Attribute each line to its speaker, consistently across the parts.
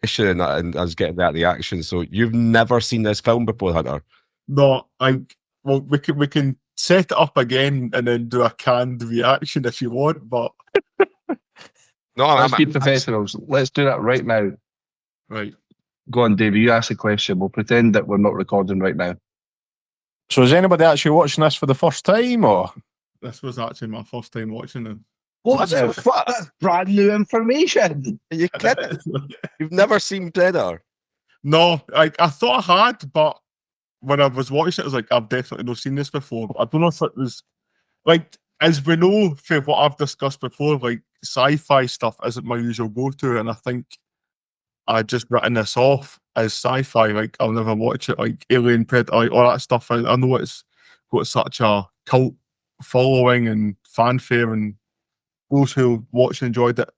Speaker 1: and us getting that reaction. So you've never seen this film before, Hunter?
Speaker 2: No, well, we can set it up again and then do a canned reaction if you want, but
Speaker 1: No,
Speaker 3: let's be professionals. Let's do that right now.
Speaker 2: right.
Speaker 3: Go on, Davey, you ask the question. We'll pretend that we're not recording right now.
Speaker 4: So is anybody actually watching this for the first time, or?
Speaker 2: This was actually my first time watching it.
Speaker 3: What the fuck? That's brand new information.
Speaker 1: Are you kidding? You've never seen Predator?
Speaker 2: No, I thought I had, but when I was watching it, I was like, I've definitely not seen this before. I don't know if it was like, as we know from what I've discussed before, like sci-fi stuff isn't my usual go-to, and I think I just written this off as sci-fi. Like, I'll never watch it. Like Alien, Predator, like, all that stuff. I know it's got such a cult following and fanfare, and those who watched and enjoyed it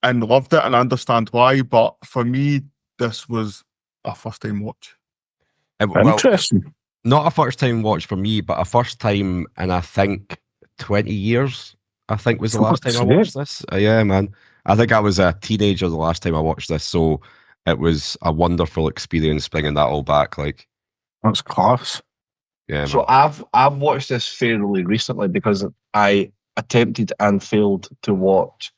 Speaker 2: and loved it, and I understand why. But for me, this was a first-time watch.
Speaker 1: Well,
Speaker 4: Interesting.
Speaker 1: not a first-time watch for me, but a first time in, I think, 20 years, I think was the last time I watched this. Yeah, man. I think I was a teenager the last time I watched this, so it was a wonderful experience bringing that all back. Like,
Speaker 4: That's class.
Speaker 1: yeah, man.
Speaker 3: So I've watched this fairly recently because I attempted and failed to watch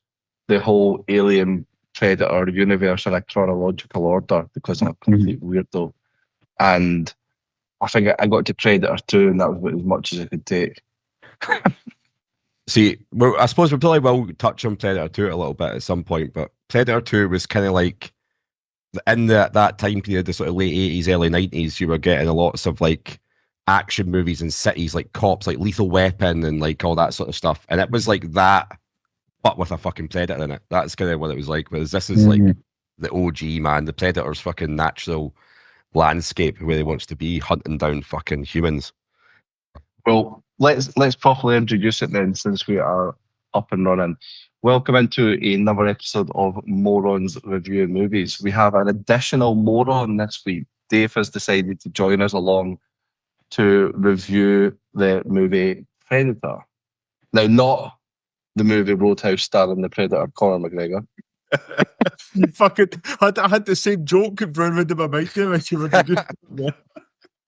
Speaker 3: the whole Alien Predator universe in a chronological order because I'm a complete weirdo. And I think I got to Predator 2 and that was about as much as I could take.
Speaker 1: See, well, I suppose we probably will touch on Predator 2 a little bit at some point, but Predator 2 was kind of like, in that time period, the sort of late 80s, early 90s, you were getting a lots of like action movies in cities, like Cops, like Lethal Weapon and like all that sort of stuff. And it was like that, but with a fucking Predator in it. That's kind of what it was like. Whereas this is like the OG, man. The Predator's fucking natural landscape where he wants to be, hunting down fucking humans.
Speaker 3: Well, let's properly introduce it then, since we are up and running. Welcome into another episode of Morons Reviewing Movies. We have an additional moron this week. Dave has decided to join us along to review the movie Predator. Now, not the movie Roadhouse starring the Predator Conor McGregor.
Speaker 2: You fucking I had the same joke running in my mind there when you were introducing it.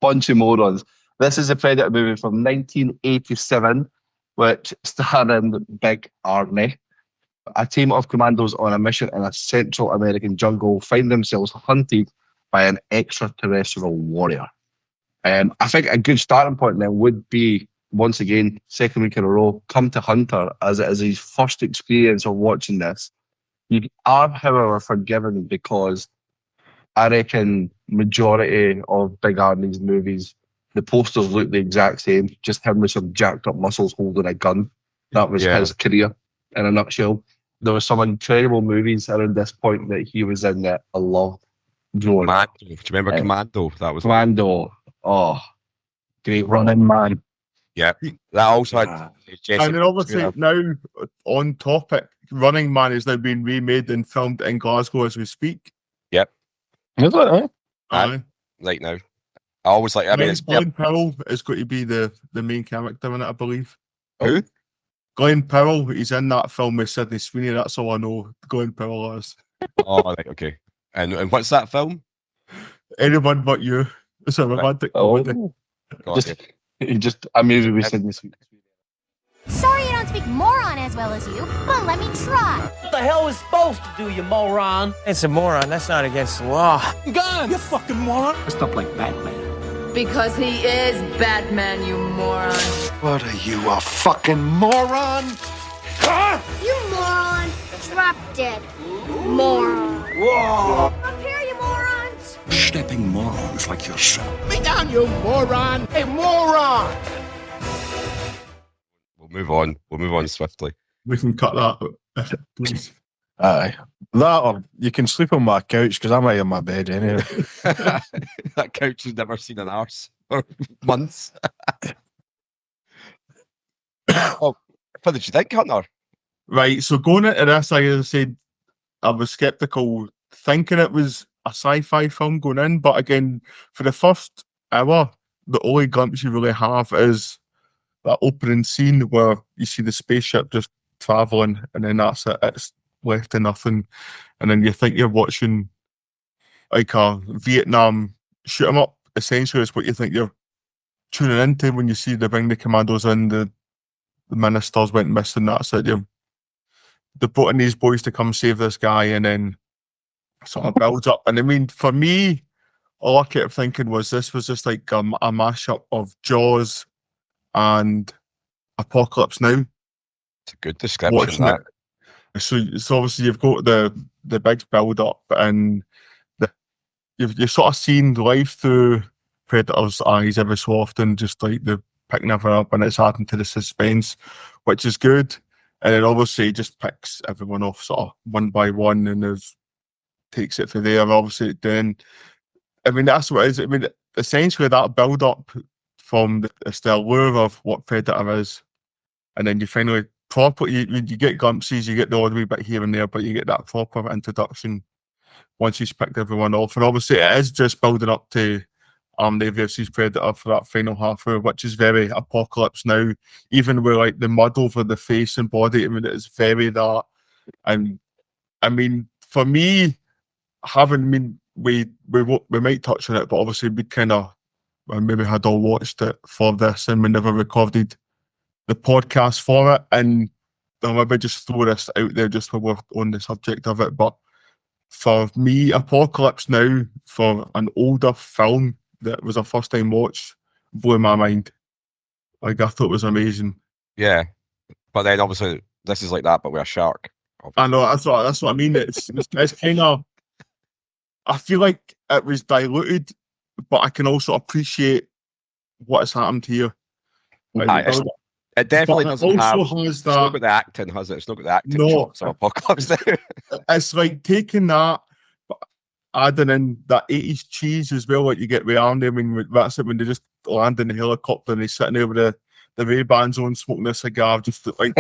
Speaker 3: Bunch of morons. This is a Predator movie from 1987, which starring Big Arnie. A team of commandos on a mission in a Central American jungle find themselves hunted by an extraterrestrial warrior. I think a good starting point then would be, once again, second week in a row, come to Hunter, as it is his first experience of watching this. You are, however, forgiven because I reckon majority of Big Arnie's movies, the posters look the exact same, just him with some jacked up muscles holding a gun. That was his career in a nutshell. There were some incredible movies around this point that he was in that I loved growing up.
Speaker 1: Do you remember Commando? That was
Speaker 3: Commando. Oh, great
Speaker 4: Running Man.
Speaker 1: Yeah, that also had Jessica.
Speaker 2: And then obviously now on topic, Running Man is now being remade and filmed in Glasgow as we speak.
Speaker 1: Yep.
Speaker 4: Is it, eh?
Speaker 2: Aye.
Speaker 1: Like now. I always like, I mean, it's
Speaker 2: Glenn Powell is going to be the main character in it, I believe.
Speaker 1: Who?
Speaker 2: Glenn Powell, he's in that film with Sydney Sweeney, that's all I know Glenn Powell is.
Speaker 1: Oh, right, okay. And what's that film?
Speaker 2: Anyone But You. It's a romantic comedy.
Speaker 3: He just a movie with Sydney Sweeney.
Speaker 5: Sorry I don't speak moron as well as you, but let me try.
Speaker 6: What the hell is supposed to do, you moron?
Speaker 7: It's a moron. That's not against the law.
Speaker 6: Gun! You fucking moron!
Speaker 7: Dressed up like Batman.
Speaker 8: Because he is Batman, you moron.
Speaker 9: What are you, a fucking moron?
Speaker 6: Huh?
Speaker 5: You moron. Drop dead. Moron.
Speaker 6: Whoa!
Speaker 5: Up here, you morons.
Speaker 9: Stepping morons like yourself.
Speaker 6: Be down, you moron! Hey, moron!
Speaker 1: We'll move on swiftly.
Speaker 2: We can cut that, please.
Speaker 4: Aye. That, or you can sleep on my couch because I'm out of my bed anyway.
Speaker 1: That couch has never seen an arse for months. Oh, what did you think, Hunter?
Speaker 2: Right, so going into this, like I said, I was sceptical, thinking it was a sci-fi film going in, but again, for the first hour, the only glimpse you really have is that opening scene where you see the spaceship just travelling, and then that's it. It's left to nothing, and then you think you're watching like a Vietnam shoot 'em up. Essentially, is what you think you're tuning into when you see they bring the commandos in. The ministers went missing. That's it. They're putting these boys to come save this guy, and then sort of builds up. And I mean, for me, all I kept thinking was this was just like a mashup of Jaws and Apocalypse Now.
Speaker 1: It's a good description.
Speaker 2: Watching
Speaker 1: That.
Speaker 2: it. So obviously you've got the big build up, and you've sort of seen life through Predator's eyes every so often, just like the picking everything up, and it's adding to the suspense, which is good. And then obviously he just picks everyone off sort of one by one, and takes it from there. Obviously, then I mean that's what it is. I mean, essentially that build up from the allure of what Predator is, and then you finally you get glimpses, you get the odd wee bit here and there, but you get that proper introduction once he's picked everyone off. And obviously it is just building up to Arnie versus Predator for that final half hour, which is very Apocalypse Now, even with like the mud over the face and body. I mean, it's very that. And I mean, for me, we might touch on it, but obviously we kind of maybe had all watched it for this, and we never recorded the podcast for it. And I'll maybe just throw this out there just when we're on the subject of it. But for me, Apocalypse Now, for an older film that was a first time watch, blew my mind. Like, I thought it was amazing.
Speaker 1: Yeah, but then obviously this is like that, but with a shark.
Speaker 2: I know, that's what I mean. It's kind of, I feel like it was diluted, but I can also appreciate what has happened here. Like,
Speaker 1: it definitely doesn't have.
Speaker 2: Has
Speaker 1: It's
Speaker 2: that.
Speaker 1: not got the acting, has it? It's not got the acting.
Speaker 2: No,
Speaker 1: chops of Apocalypse Now.
Speaker 2: It's like taking that, but adding in that 80s cheese as well, like you get with Arnie. I mean, that's it when they just land in the helicopter and he's sitting there with the Ray-Bans on, smoking a cigar, just like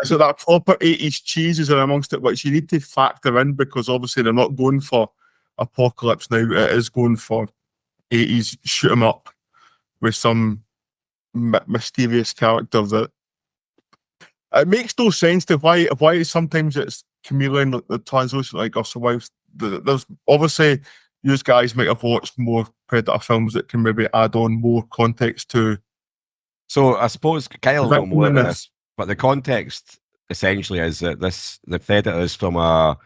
Speaker 2: so that proper 80s cheese is in amongst it, which you need to factor in, because obviously they're not going for Apocalypse Now. It is going for 80s shoot 'em up with some mysterious character that it makes no sense to why sometimes it's chameleon, the translucent like us. So there's obviously you guys might have watched more Predator films that can maybe add on more context to.
Speaker 1: So I suppose Kyle will know more than this, but the context essentially is that the Predator is from a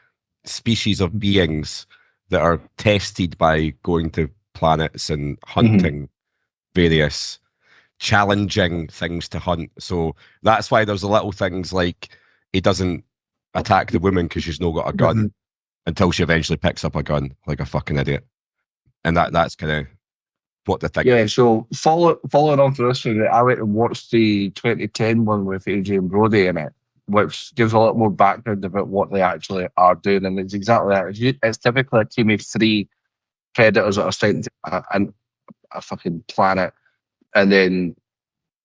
Speaker 1: species of beings that are tested by going to planets and hunting various challenging things to hunt. So that's why there's the little things like he doesn't attack the woman because she's not got a gun until she eventually picks up a gun like a fucking idiot. And that's kind of what the thing.
Speaker 3: Yeah, so following on from this, I went and watched the 2010 one with Adrian Brody in it, which gives a lot more background about what they actually are doing. And it's exactly that. It's typically a team of 3 predators that are sent to a fucking planet. And then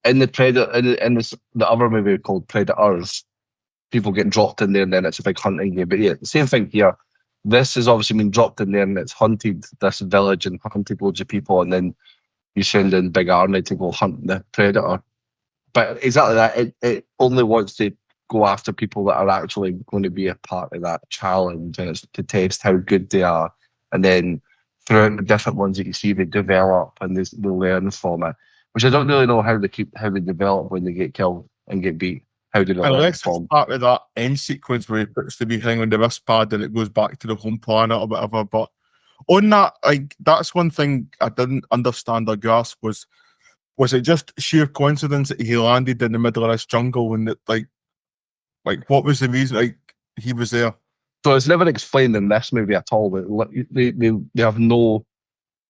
Speaker 3: in the the other movie called Predators, people get dropped in there and then it's a big hunting game. But yeah, the same thing here. This has obviously been dropped in there and it's hunted this village and hunted loads of people, and then you send in Big Arnie to go hunt the Predator. But exactly that, it only wants to go after people that are actually going to be a part of that challenge, and it's to test how good they are. And then throughout the different ones that you see, they develop and they learn from it. Which I don't really know how they develop when they get killed and get beat. How do they learn
Speaker 2: Unless
Speaker 3: from?
Speaker 2: it's part of that end sequence where he puts the wee thing on the wrist pad and it goes back to the home planet or whatever. But on that, like, that's one thing I didn't understand or grasp was it just sheer coincidence that he landed in the middle of this jungle, and that like what was the reason like he was there?
Speaker 3: So it's never explained in this movie at all, but they have no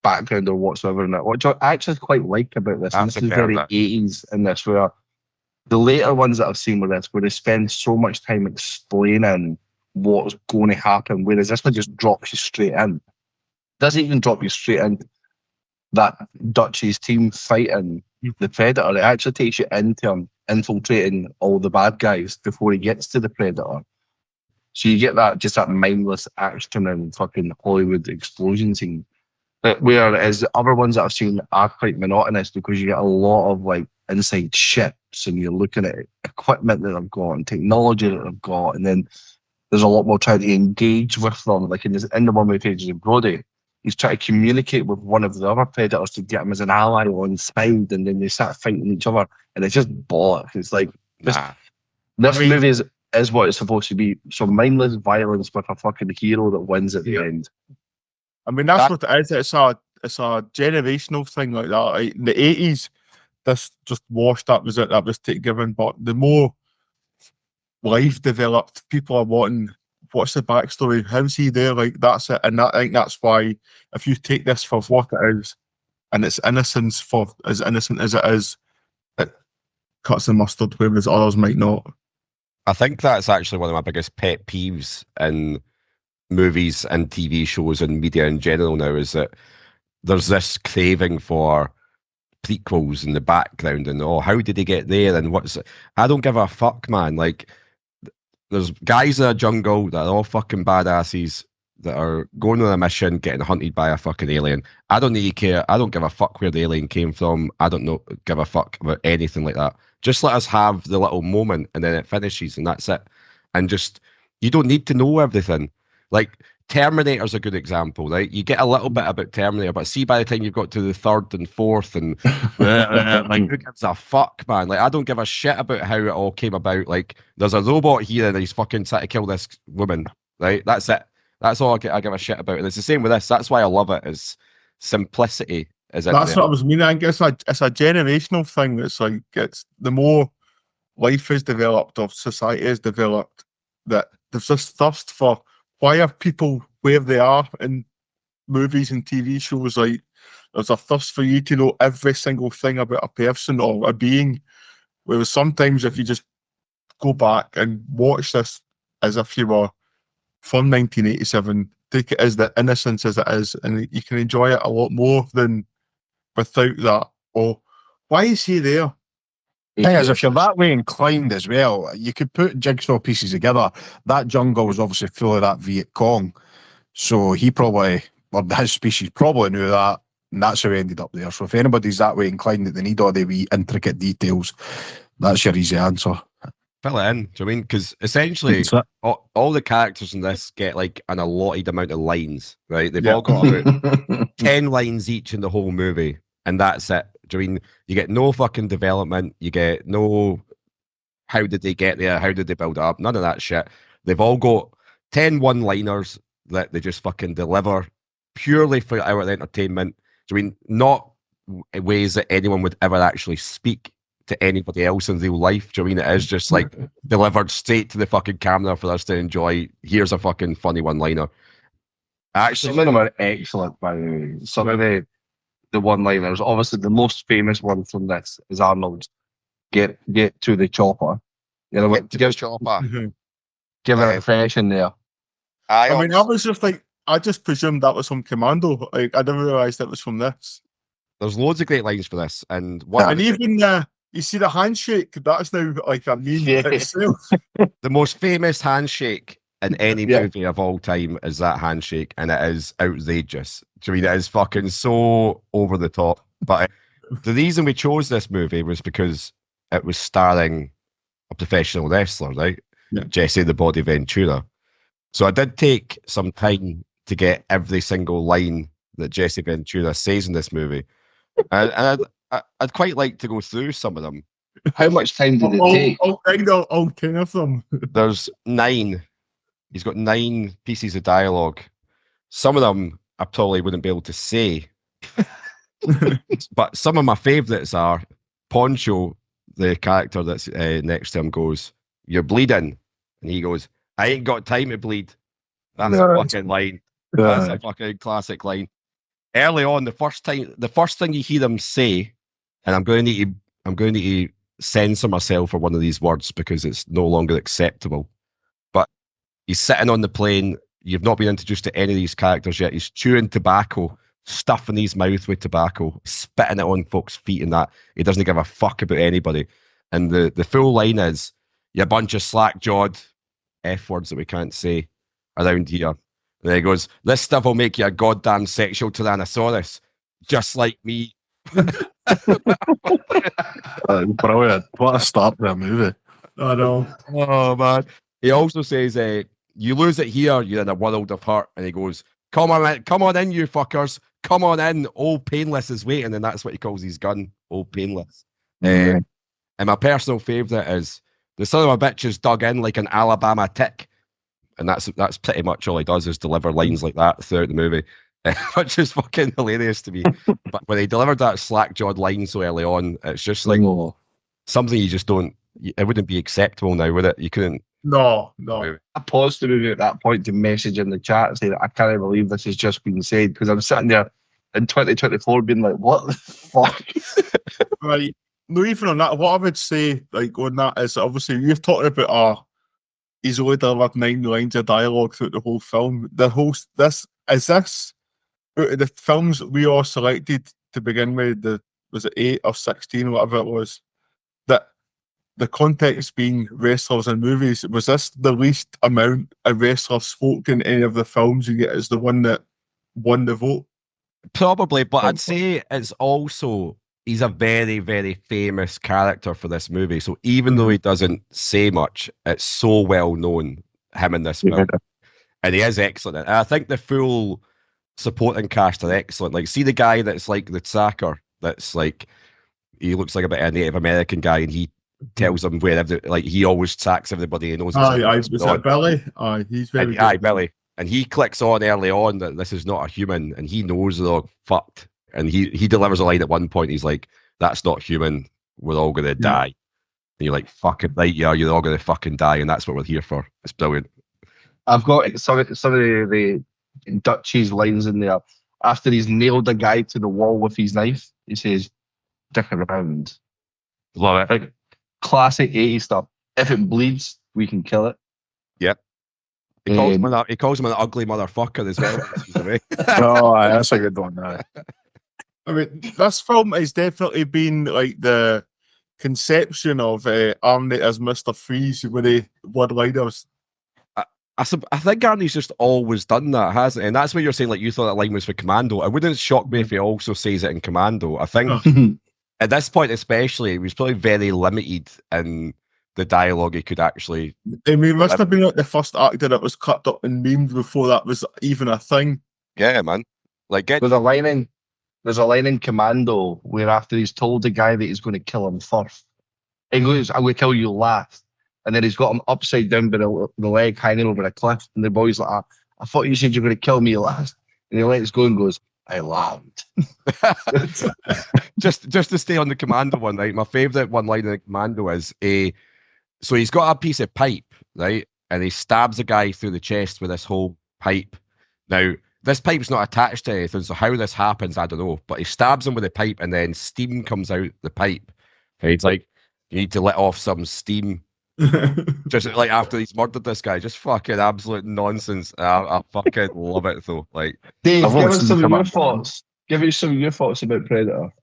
Speaker 3: background or whatsoever in it, which I actually quite like about this. And this is very 80s in this, where the later ones that I've seen with this, where they spend so much time explaining what's going to happen, whereas this one just drops you straight in. Doesn't even drop you straight in that Dutch's team fighting the Predator. It actually takes you into him infiltrating all the bad guys before he gets to the Predator. So you get that mindless action and fucking Hollywood explosion scene. Whereas the other ones that I've seen are quite monotonous, because you get a lot of like inside ships and you're looking at equipment that they've got and technology that they've got, and then there's a lot more trying to engage with them. Like in the one with Adrian Brody, he's trying to communicate with one of the other predators to get him as an ally on side, and then they start fighting each other, and it's just bollocks. It's like this movie is what it's supposed to be. Some mindless violence with a fucking hero that wins at the end.
Speaker 2: I mean, that's what it is. It's a generational thing like that. Like, in the 80s, this just washed. That was it. That was taken given. But the more life developed, people are wanting, what's the backstory? How's he there? Like, that's it. And I think that's why, if you take this for what it is, and its innocence for as innocent as it is, it cuts the mustard, whereas others might not.
Speaker 1: I think that's actually one of my biggest pet peeves in movies and TV shows and media in general now, is that there's this craving for prequels in the background and how did they get there and what's it? I don't give a fuck, man. Like, there's guys in a jungle that are all fucking badasses that are going on a mission getting hunted by a fucking alien. I don't need to care. I don't give a fuck where the alien came from. I don't know, give a fuck about anything like that. Just let us have the little moment and then it finishes and that's it. And just, you don't need to know everything. Like, Terminator's a good example, right? You get a little bit about Terminator, but see, by the time you've got to the third and fourth and like, who gives a fuck, man? Like, I don't give a shit about how it all came about. Like, there's a robot here and he's fucking trying to kill this woman, right? That's it. That's all I give a shit about. And it's the same with this. That's why I love it, is simplicity. That's what I was meaning. I think it's a generational thing. It's like, it's the more life is developed, or society is developed, that there's this thirst for, why are people where they are in movies and TV shows? Like, there's a thirst for you to know every single thing about a person or a being. Whereas sometimes if you just go back and watch this as if you were from 1987, take it as the innocence as it is, and you can enjoy it a lot more than without that. Oh, why is he there?
Speaker 4: The thing is, if you're that way inclined as well, you could put jigsaw pieces together. That jungle was obviously full of that Viet Cong, so he probably, or his species probably knew that, and that's how he ended up there. So if anybody's that way inclined that they need all the wee intricate details, that's your easy answer.
Speaker 1: Fill it in, do you know what I mean? Because essentially, all the characters in this get like an allotted amount of lines, right? They've all got about 10 lines each in the whole movie, and that's it. Do you mean you get no fucking development? You get no, how did they get there? How did they build it up? None of that shit. They've all got 10 one-liners that they just fucking deliver purely for our entertainment. Do you mean not ways that anyone would ever actually speak to anybody else in real life? Do you mean it is just like delivered straight to the fucking camera for us to enjoy? Here's a fucking funny one-liner.
Speaker 3: Actually, some of them are excellent, by the way. Some of the one-liners, obviously the most famous one from this is Arnold, get to the chopper. You know,
Speaker 1: Get to the chopper.
Speaker 3: Give it a fresh in there.
Speaker 2: I mean, I was just like, I just presumed that was from Commando. Like, I never realised it was from this.
Speaker 1: There's loads of great lines for this, and
Speaker 2: even you see the handshake. That's now like a meme itself.
Speaker 1: The most famous handshake in any movie of all time is that handshake, and it is outrageous. Do you mean it is fucking so over the top? But the reason we chose this movie was because it was starring a professional wrestler, right? Yeah. Jesse the Body Ventura. So I did take some time to get every single line that Jesse Ventura says in this movie, and I'd quite like to go through some of them.
Speaker 3: How much time did it take?
Speaker 2: All 10 of them.
Speaker 1: There's 9. He's got 9 pieces of dialogue. Some of them I probably wouldn't be able to say. But some of my favourites are Poncho, the character that's next to him, goes, "You're bleeding." And he goes, "I ain't got time to bleed." That's a fucking line. That's a fucking classic line. Early on, the first thing you hear him say, and I'm going to need to censor myself for one of these words because it's no longer acceptable. But he's sitting on the plane. You've not been introduced to any of these characters yet. He's chewing tobacco, stuffing his mouth with tobacco, spitting it on folks' feet and that. He doesn't give a fuck about anybody. And the full line is, "You bunch of slack-jawed," F words that we can't say around here. And then he goes, "This stuff will make you a goddamn sexual Tyrannosaurus, just like me."
Speaker 4: Brilliant. What a start to a movie.
Speaker 2: I know.
Speaker 1: Oh, man. He also says, you lose it here, you're in a world of hurt. And he goes, come on in, you fuckers. Come on in. Old Painless is waiting. And that's what he calls his gun, Old Painless. And my personal favourite is the son of a bitch is dug in like an Alabama tick. And that's pretty much all he does is deliver lines like that throughout the movie, which is fucking hilarious to me. But when he delivered that slack-jawed line so early on, it's just like something you just don't, it wouldn't be acceptable now, would it? You couldn't.
Speaker 2: No.
Speaker 3: I paused the movie at that point to message in the chat and say that I can't believe this has just been said, because I'm sitting there in 2024 being like, what the fuck?
Speaker 2: Right. No, even on that, what I would say, like, on that is, obviously, you've talked about, he's only delivered 9 lines of dialogue throughout the whole film. Out of the films we all selected to begin with, was it 8 or 16, whatever it was, that the context being wrestlers and movies, was this the least amount a wrestler spoke in any of the films, and yet it's the one that won the vote?
Speaker 1: Probably, but I'd say it's also, he's a very, very famous character for this movie. So even though he doesn't say much, it's so well known, him in this film. And he is excellent. And I think the full supporting cast are excellent. Like, see the guy that's like the sacker, that's like, he looks like a bit of a Native American guy, and he tells them wherever, like, he always sacks everybody. He knows.
Speaker 2: Was that Billy? He's very good.
Speaker 1: Billy. And he clicks on early on that this is not a human, and he knows they're all fucked. And he delivers a line at one point. He's like, "That's not human. We're all gonna die." And you're like, "Fucking right, yeah, you're all gonna fucking die," and that's what we're here for. It's brilliant.
Speaker 3: I've got some of the Dutchie's lines in there. After he's nailed a guy to the wall with his knife, he says, "Dick around."
Speaker 1: Love it.
Speaker 3: Like, classic 80s stuff. If it bleeds, we can kill it.
Speaker 1: Yep. He calls him an ugly motherfucker as well.
Speaker 4: Oh, that's a good one.
Speaker 2: I mean, this film has definitely been like the conception of Arnie as Mr. Freeze with the one-liners.
Speaker 1: I think Arnie's just always done that, hasn't he? And that's what you're saying, like, you thought that line was for Commando. It wouldn't shock me if he also says it in Commando. I think at this point especially, he was probably very limited in the dialogue he could actually...
Speaker 2: I mean, must have been like the first actor that was cut up and memed before that was even a thing.
Speaker 1: Yeah, man. Like,
Speaker 3: There's a line in Commando where after he's told the guy that he's going to kill him first, he goes, "I'm going to kill you last." And then he's got him upside down by the leg hanging over a cliff. And the boy's like, "I thought you said you were going to kill me last." And he lets go and goes, "I laughed."
Speaker 1: just to stay on the Commando one, right? My favourite one line in the Commando is so he's got a piece of pipe, right? And he stabs a guy through the chest with this whole pipe. Now, this pipe's not attached to anything, so how this happens, I don't know. But he stabs him with a pipe, and then steam comes out the pipe. And he's like, "You need to let off some steam." Just like after he's murdered this guy, just fucking absolute nonsense. I fucking love it though. Like,
Speaker 3: Dave, give us some of your thoughts. Give us some of your thoughts about Predator.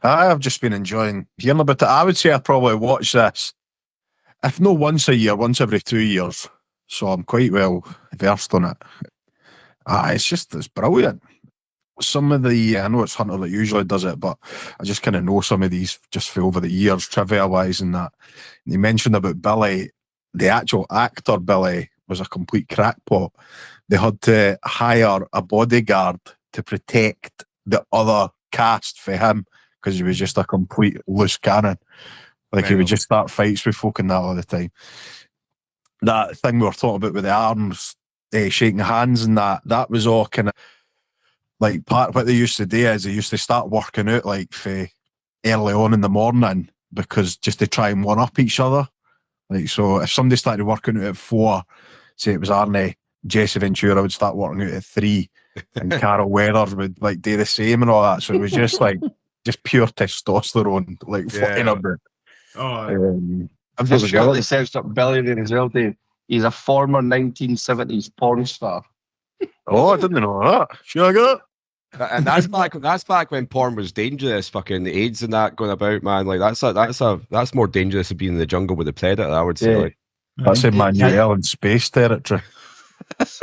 Speaker 4: I've just been enjoying hearing about it. I would say I probably watch this, if not once a year, once every 2 years. So I'm quite well versed on it. It's brilliant. Some of the, I know it's Hunter that usually does it, but I just kind of know some of these just for over the years, trivia-wise and that. And he mentioned about Billy, the actual actor Billy was a complete crackpot. They had to hire a bodyguard to protect the other cast for him because he was just a complete loose cannon. Like, he would just start fights with folk and that all the time. That thing we were talking about with the arms, shaking hands and that was all kind of like part of what they used to do is they used to start working out like for early on in the morning because just to try and one up each other. Like, so if somebody started working out at 4, say it was Arnie, Jesse Ventura would start working out at 3 and Carol Weathers would like do the same and all that. So it was just like just pure testosterone, like flying about.
Speaker 3: I've just really searched up Billy there as well, Dave. He's a former 1970s porn star.
Speaker 4: Oh, I didn't know that. Sure I got.
Speaker 1: And that's back when porn was dangerous, fucking AIDS and that going about, man. Like, that's more dangerous than being in the jungle with the predator, I would say.
Speaker 3: Yeah.
Speaker 1: Like,
Speaker 4: that's Emmanuel in space territory.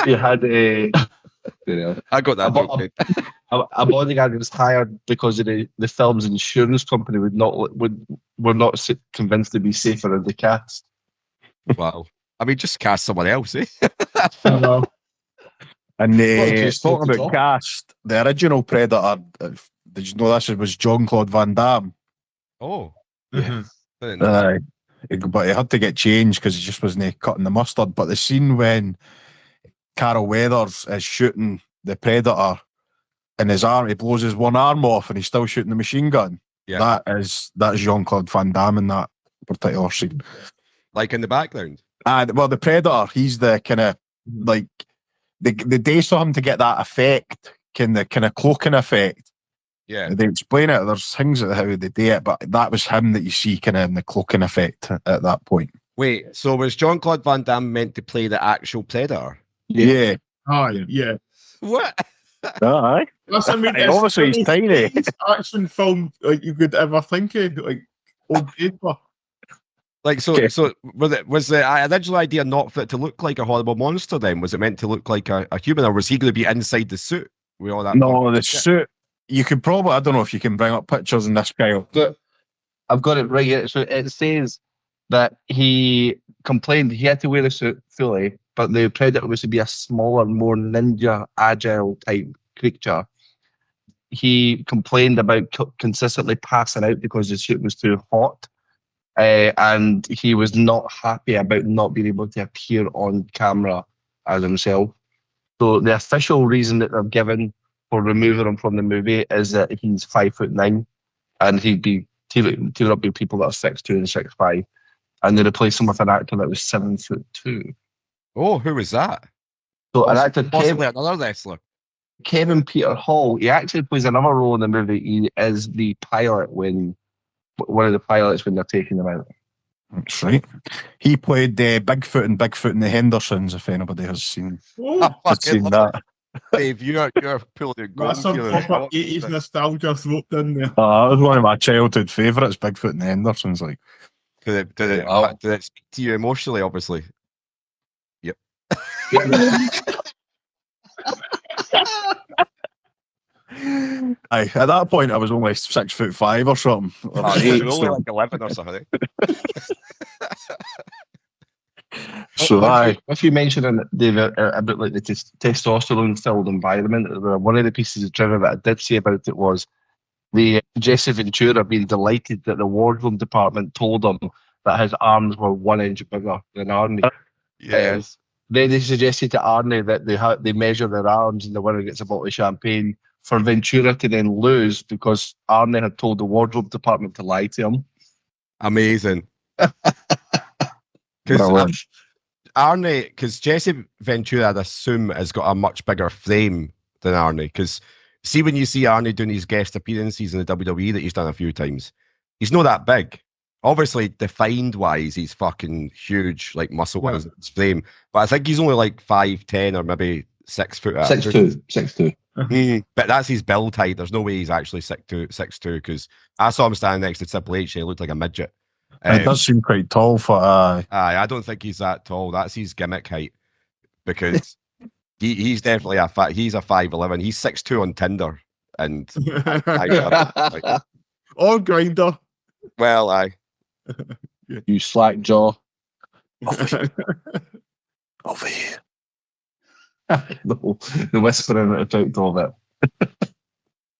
Speaker 3: You had
Speaker 1: I got that.
Speaker 3: A bodyguard was hired because of the film's insurance company were not convinced to be safer as the cast.
Speaker 1: Wow. I mean, just cast someone else, eh?
Speaker 2: I know.
Speaker 4: And
Speaker 3: just
Speaker 4: talking
Speaker 3: the
Speaker 4: about
Speaker 3: job.
Speaker 4: cast, the original Predator, did you know this was Jean-Claude Van Damme?
Speaker 1: Oh,
Speaker 2: Mhm.
Speaker 1: didn't know that.
Speaker 4: But he had to get changed because he just wasn't cutting the mustard. But the scene when Carol Weathers is shooting the Predator and his arm, he blows his one arm off and he's still shooting the machine gun.
Speaker 1: Yeah.
Speaker 4: That's Jean-Claude Van Damme in that particular scene.
Speaker 1: Like in the background.
Speaker 4: And well, the Predator, he's the kind of like the days for him to get that effect, the kind of cloaking effect.
Speaker 1: Yeah.
Speaker 4: They explain it. There's things that how they do it, but that was him that you see kind of in the cloaking effect at that point.
Speaker 1: Wait, so was Jean-Claude Van Damme meant to play the actual Predator?
Speaker 4: Yeah.
Speaker 2: Yeah.
Speaker 1: What?
Speaker 4: Aye.
Speaker 2: That's, I mean,
Speaker 4: And obviously he's tiny.
Speaker 2: Action film like you could ever think of, like on paper.
Speaker 1: Like, so was the original idea not for it to look like a horrible monster then? Was it meant to look like a human, or was he going to be inside the suit with all that?
Speaker 4: No, the suit. You could probably, I don't know if you can bring up pictures in this, Kyle.
Speaker 3: I've got it right here. So it says that he complained he had to wear the suit fully, but the Predator was to be a smaller, more ninja, agile type creature. He complained about consistently passing out because the suit was too hot. And he was not happy about not being able to appear on camera as himself. So the official reason that they've given for removing him from the movie is that he's 5'9", and he'd be teaming up with people that are 6'2" and 6'5", and they replaced him with an actor that was 7'2".
Speaker 1: Oh, who was that?
Speaker 3: So an actor,
Speaker 1: Possibly another wrestler.
Speaker 3: Kevin Peter Hall, he actually plays another role in the movie. He is the pilot when one of the pilots when they're taking them out.
Speaker 4: That's right. He played Bigfoot and the Hendersons, if anybody has seen, that.
Speaker 1: Dave, you're pulling your gold
Speaker 2: That's some
Speaker 1: here.
Speaker 2: proper 80s nostalgia roped in there.
Speaker 4: That was one of my childhood favourites, Bigfoot and the Hendersons. Like,
Speaker 1: Did it speak to you emotionally? Obviously. Yep.
Speaker 4: at that point, I was only 6'5" or something.
Speaker 1: You're only like 11 or something.
Speaker 4: So
Speaker 3: if you mentioned, David, about like the testosterone-filled environment, one of the pieces of trivia that I did see about it was the Jesse Ventura being delighted that the wardrobe department told him that his arms were 1 inch bigger than Arnie.
Speaker 1: Yes.
Speaker 3: Then they suggested to Arnie that they measure their arms and the winner gets a bottle of champagne for Ventura to then lose because Arnie had told the wardrobe department to lie to him.
Speaker 1: Amazing. Because Arnie, because Jesse Ventura, I'd assume, has got a much bigger frame than Arnie. Because see, when you see Arnie doing his guest appearances in the WWE that he's done a few times, he's not that big. Obviously, defined wise, he's fucking huge, like muscle wise, his frame. But I think he's only like 5'10" or maybe 6 foot.
Speaker 3: 6'2".
Speaker 1: But that's his build height. There's no way he's actually 6'2", because I saw him standing next to Triple H and he looked like a midget.
Speaker 4: it does seem quite tall for.
Speaker 1: I don't think he's that tall. That's his gimmick height, because he's definitely he's a 5'11". He's 6'2" on Tinder, and
Speaker 2: or Grinder.
Speaker 1: Well,
Speaker 3: you slack jaw.
Speaker 4: Over here.
Speaker 3: The whispering at the top of it.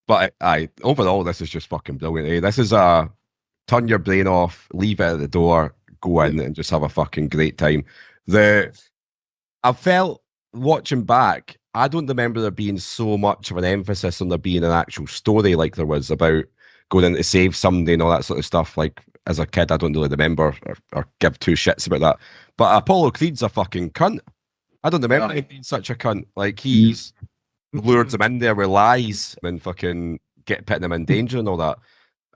Speaker 1: But overall, this is just fucking brilliant. Eh? This is turn your brain off, leave it at the door, go in and just have a fucking great time. I felt watching back, I don't remember there being so much of an emphasis on there being an actual story like there was about going in to save somebody and all that sort of stuff. Like, as a kid, I don't really remember or give two shits about that. But Apollo Creed's a fucking cunt. I don't remember him being such a cunt. Like, he's lured them in there with lies and fucking putting them in danger and all that.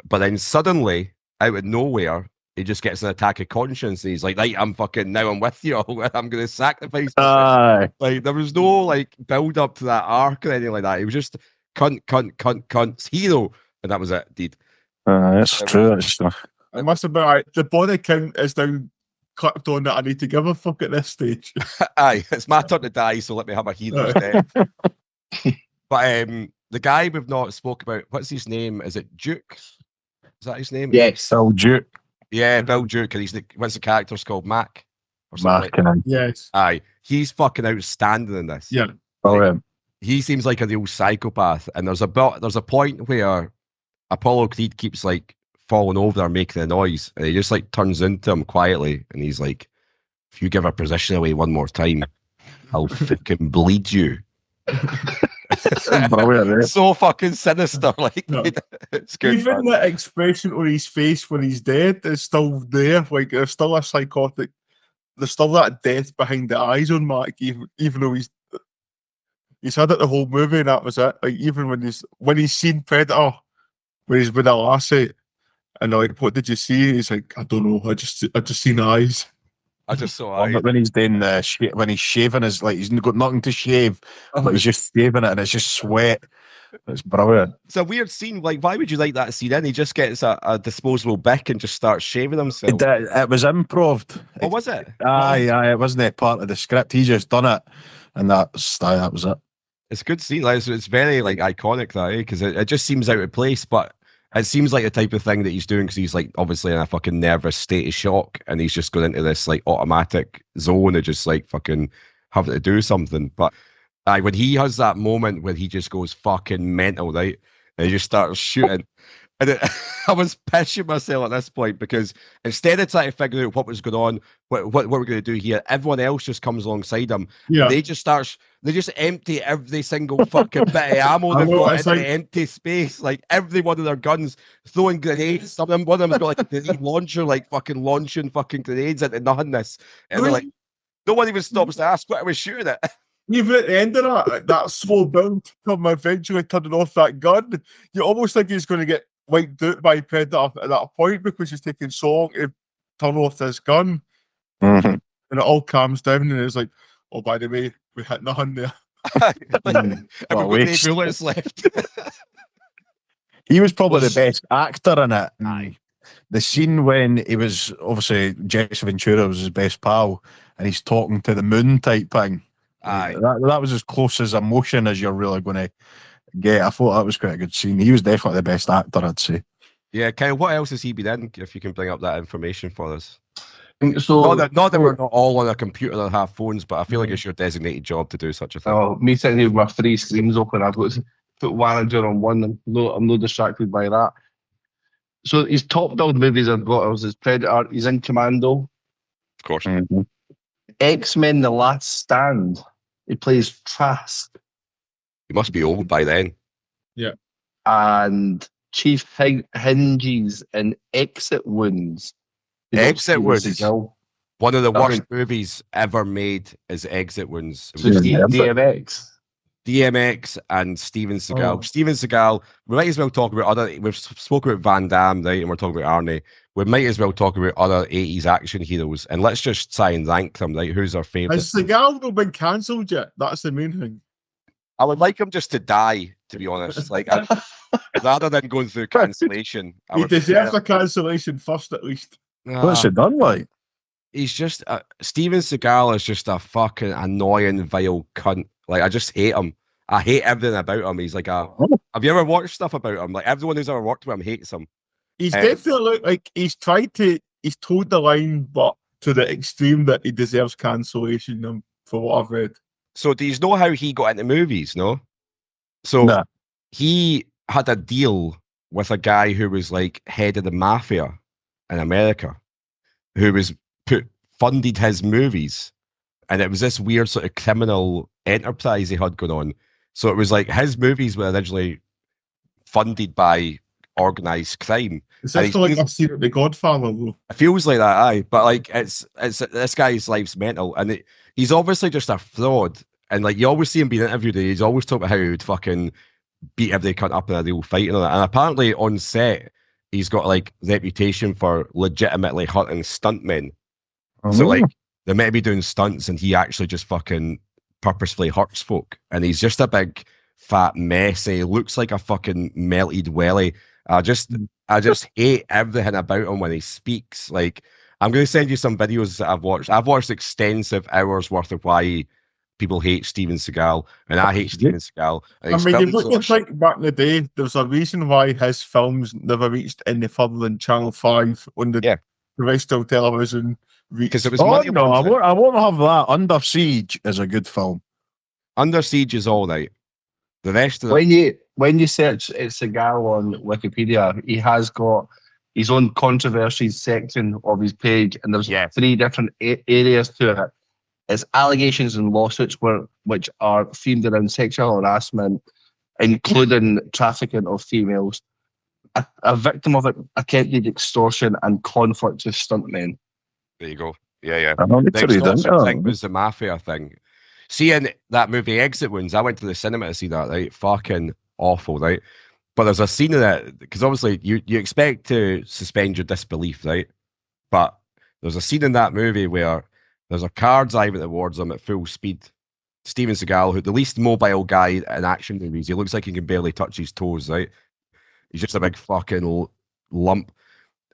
Speaker 1: But then suddenly, out of nowhere, he just gets an attack of conscience and he's like, right, I'm with you. I'm going to sacrifice myself. Like, there was no, like, build up to that arc or anything like that. It was just cunt, hero. And that was it, dude.
Speaker 4: That's true.
Speaker 2: It must have been, the body count is down, clicked on that I need to give a fuck at this stage.
Speaker 1: Aye, it's my turn to die, so let me have a hero's death. But the guy we've not spoke about, what's his name? Is it Duke? Is that his name?
Speaker 3: Yes.
Speaker 4: Bill Duke.
Speaker 1: Yeah, Bill Duke. And what's the character's called? Mac? or something like that.
Speaker 4: Marketing.
Speaker 2: Yes.
Speaker 1: Aye, he's fucking outstanding in this.
Speaker 2: Yeah.
Speaker 4: Brilliant.
Speaker 1: He seems like a real psychopath, and there's a point where Apollo Creed keeps like falling over or making a noise, and he just like turns into him quietly, and he's like, "If you give our position away one more time, I'll fucking bleed you."
Speaker 4: Brilliant, eh?
Speaker 1: So fucking sinister, like
Speaker 2: No.
Speaker 1: it's good.
Speaker 2: Even
Speaker 1: man.
Speaker 2: the expression on his face when he's dead is still there. Like there's still a psychotic. There's still that death behind the eyes on Mark, even though he's had it the whole movie and that was it. Like even when he's seen Predator, when he's with a lassie, and they're like, "What did you see?" He's like, "I don't know. I just seen eyes."
Speaker 1: I just saw
Speaker 4: But when he's doing when he's shaving, his like he's got nothing to shave, but he's just shaving it and it's just sweat. It's brilliant.
Speaker 1: It's a weird scene. Like, why would you like that scene? In he just gets a disposable bick and just starts shaving himself.
Speaker 4: It was improv.
Speaker 1: Oh, was it?
Speaker 4: Aye, it wasn't a part of the script. He just done it, and that was it.
Speaker 1: It's a good scene. Like, it's very like iconic that, because it just seems out of place, but it seems like the type of thing that he's doing because he's like obviously in a fucking nervous state of shock, and he's just going into this like automatic zone of just like fucking having to do something. But when he has that moment where he just goes fucking mental, right, and he just starts shooting. And I was pissing myself at this point because instead of trying to figure out what was going on, what we're going to do here, everyone else just comes alongside him.
Speaker 2: Yeah.
Speaker 1: They just empty every single fucking bit of ammo they've got into empty space. Like every one of their guns throwing grenades. One of them's got like a grenade launcher, like fucking launching fucking grenades into nothingness. And they're like, no one even stops to ask what I was shooting at.
Speaker 2: Even at the end of that slow build, come eventually turning off that gun, you almost think he's going to get wiped out by Predator at that point because he's taking so long to turn off this gun.
Speaker 4: Mm-hmm.
Speaker 2: And it all calms down and it's like, oh, by the way, we hit nothing there.
Speaker 1: And we've got no bullets left.
Speaker 4: He was probably the best actor in it. Aye. The scene when he was obviously Jesse Ventura was his best pal, and he's talking to the moon type thing.
Speaker 1: Aye.
Speaker 4: That was as close as emotion as you're really going to get. I thought that was quite a good scene. He was definitely the best actor, I'd say.
Speaker 1: Yeah, Kyle, what else has he been in? If you can bring up that information for us.
Speaker 3: So,
Speaker 1: not that we're not all on a computer or have phones, but I feel like it's your designated job to do such a thing.
Speaker 3: Oh, me sitting here with my 3 screens open, I've got to put Manager on one. I'm no distracted by that. So his top billed movies I've got was his Predator. He's in Commando.
Speaker 1: Of course.
Speaker 4: Mm-hmm.
Speaker 3: X-Men: The Last Stand. He plays Trask.
Speaker 1: He must be old by then.
Speaker 2: Yeah.
Speaker 3: And Chief Hinges in Exit Wounds.
Speaker 1: Exit Wounds. One of the worst
Speaker 3: mean,
Speaker 1: movies ever made is Exit Wounds.
Speaker 3: So DMX.
Speaker 1: DMX and Steven Seagal.
Speaker 3: Oh.
Speaker 1: Steven Seagal, we might as well talk about we've spoken about Van Damme, right? And we're talking about Arnie. We might as well talk about other 80s action heroes. And let's just try and rank them, right? Who's our favourite?
Speaker 2: Has Seagal not been cancelled yet? That's the main thing.
Speaker 1: I would like him just to die, to be honest. Like, rather than going through cancellation.
Speaker 2: He deserves a cancellation first, at least.
Speaker 4: What's it done like?
Speaker 1: He's just Steven Seagal is just a fucking annoying, vile cunt. Like, I just hate him. I hate everything about him. He's like have you ever watched stuff about him? Like, everyone who's ever worked with him hates him.
Speaker 2: He's definitely like he's toed the line, but to the extreme that he deserves cancellation for what I've read.
Speaker 1: So do you know how he got into movies? No. So he had a deal with a guy who was like head of the mafia in America, who was funded his movies, and it was this weird sort of criminal enterprise he had going on. So it was like his movies were originally funded by organized crime.
Speaker 2: It's actually like I've seen it, The Godfather, though.
Speaker 1: It feels like that, aye. But like it's this guy's life's mental, and he's obviously just a fraud. And like you always see him being interviewed, and he's always talking about how he would fucking beat every cunt up in a real fight and all that. And apparently on set, he's got like reputation for legitimately hurting stuntmen. Oh. So like they might be doing stunts, and he actually just fucking purposefully hurts folk. And he's just a big fat mess. And he looks like a fucking melted welly. I just hate everything about him when he speaks. Like, I'm going to send you some videos that I've watched. I've watched extensive hours worth of why people hate Steven Seagal, and I hate Steven Seagal.
Speaker 2: I mean, you look at like back in the day, there's a reason why his films never reached any further than Channel 5 on the terrestrial television
Speaker 1: because it was
Speaker 4: Oh
Speaker 1: money
Speaker 4: no, I
Speaker 1: laundering.
Speaker 4: won't have that. Under Siege is a good film.
Speaker 1: Under Siege is all right. The rest of
Speaker 3: When you search Seagal on Wikipedia, he has got his own controversies section of his page, and there's 3 different areas to it. It's allegations and lawsuits which are themed around sexual harassment, including trafficking of females, a victim of attempted extortion, and conflict with stuntmen.
Speaker 1: There you go. Yeah.
Speaker 4: I don't need
Speaker 1: The
Speaker 4: to read
Speaker 1: extortion
Speaker 4: it.
Speaker 1: thing was the mafia thing. Seeing that movie Exit Wounds, I went to the cinema to see that, right? Fucking awful, right? But there's a scene in it, because obviously you expect to suspend your disbelief, right? But there's a scene in that movie where there's a car driving towards them at full speed. Steven Seagal, who the least mobile guy in action movies, he looks like he can barely touch his toes, right? He's just a big fucking lump.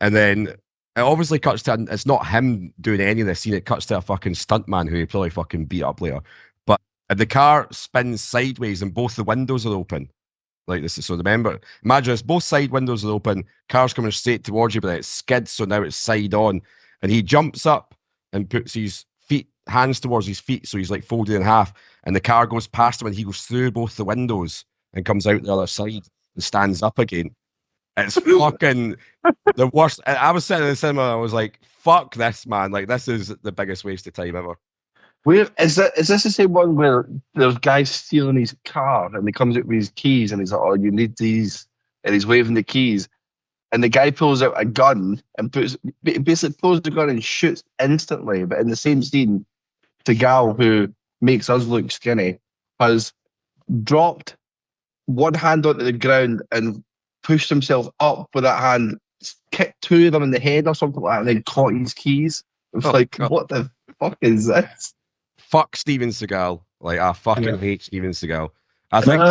Speaker 1: And then it obviously cuts to, it's not him doing any of this scene, it cuts to a fucking stuntman who he probably fucking beat up later. But the car spins sideways and both the windows are open. Like this is, so remember, imagine this, both side windows are open, car's coming straight towards you, but it skids, so now it's side on. And he jumps up and puts his hands towards his feet, so he's like folded in half, and the car goes past him and he goes through both the windows and comes out the other side and stands up again. It's fucking the worst. I was sitting in the cinema and I was like, fuck this, man. Like, this is the biggest waste of time ever.
Speaker 3: Where is that? Is this the same one where there's guys stealing his car and he comes out with his keys and he's like, "Oh, you need these," and he's waving the keys, and the guy pulls out a gun and basically pulls the gun and shoots instantly. But in the same scene, Seagal, who makes us look skinny, has dropped one hand onto the ground and pushed himself up with that hand, kicked 2 of them in the head or something like that, and then caught his keys. It's
Speaker 1: God.
Speaker 3: What the fuck is this?
Speaker 1: Fuck Steven Seagal. Like, I fucking hate Steven Seagal. I think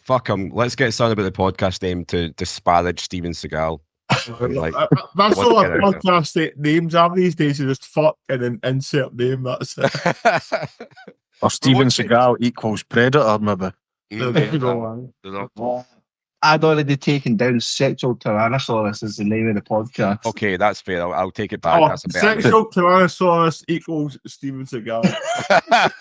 Speaker 1: fuck him. Let's get something about the podcast name to disparage Steven Seagal. Like,
Speaker 2: that's all our podcast names are these days. You just fuck and then insert name. That's it.
Speaker 4: Or Steven Seagal equals Predator, maybe.
Speaker 3: I'd already taken down Sexual Tyrannosaurus as the name of the podcast.
Speaker 1: Okay, that's fair. I'll take it back. That's a better
Speaker 2: Sexual Tyrannosaurus equals Steven Seagal.